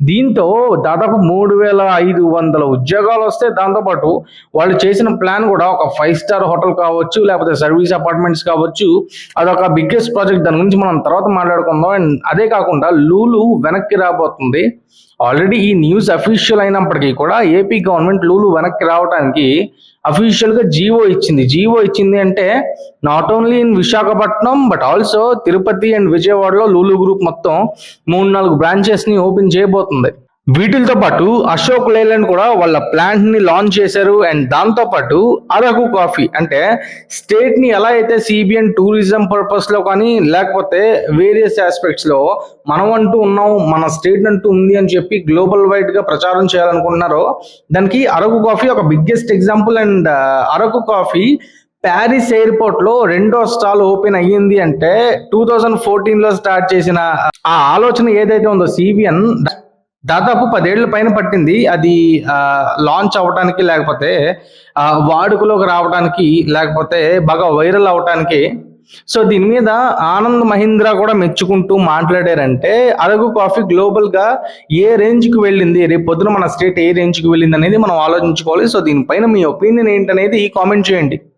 దీంతో దాదాపు 3,500 ఉద్యోగాలు వస్తాయి. దాంతోపాటు వాళ్ళు చేసిన ప్లాన్ కూడా ఒక 5 స్టార్ హోటల్ కావచ్చు, లేకపోతే సర్వీస్ అపార్ట్మెంట్స్ కావచ్చు. అదొక బిగ్గెస్ట్ ప్రాజెక్ట్. దాని గురించి మనం తర్వాత మాట్లాడుకుందాం. అండ్ అదే కాకుండా లూలు వెనక్కి రాబోతుంది. ఆల్రెడీ ఈ న్యూస్ అఫీషియల్ అయినప్పటికీ కూడా ఏపీ గవర్నమెంట్ లూలు వెనక్కి రావడానికి అఫీషియల్గా జీవో ఇచ్చింది అంటే not only in Visakhapatnam but also Tirupati and విజయవాడలో లూలు గ్రూప్ మొత్తం 3-4 బ్రాంచెస్ని ఓపెన్ చేయబోతుంది. వీటితో పాటు అశోక్ లేలాండ్ కూడా వాళ్ళ ప్లాంట్ ని లాంచ్ చేశారు. అండ్ దాంతో పాటు అరకు కాఫీ అంటే స్టేట్ ని ఎలా అయితే సిబిఎన్ టూరిజం పర్పస్ లో కానీ లేకపోతే వేరియస్ ఆస్పెక్ట్స్ లో మనం అంటూ ఉన్నాం, మన స్టేట్ అంటూ ఉంది అని చెప్పి గ్లోబల్ వైడ్ గా ప్రచారం చేయాలనుకుంటున్నారో దానికి అరకు కాఫీ ఒక biggest example. And Araku coffee Paris airport లో 2వ స్టాల్ ఓపెన్ అయ్యింది అంటే 2014లో స్టార్ట్ చేసిన ఆ ఆలోచన ఏదైతే ఉందో సిబిఎన్ దాదాపు 10 ఏళ్ల పైన పట్టింది అది లాంచ్ అవ్వడానికి, లేకపోతే వాడుకలోకి రావడానికి, లేకపోతే బాగా వైరల్ అవడానికి. సో దీని మీద ఆనంద్ మహీంద్రా కూడా మెచ్చుకుంటూ మాట్లాడారంటే అరకు కాఫీ గ్లోబల్ గా ఏ రేంజ్ కి వెళ్ళింది, రేపు పొద్దున మన స్టేట్ ఏ రేంజ్ కి వెళ్ళింది అనేది మనం ఆలోచించుకోవాలి. సో దీనిపైన మీ ఒపీనియన్ ఏంటనేది కామెంట్ చేయండి.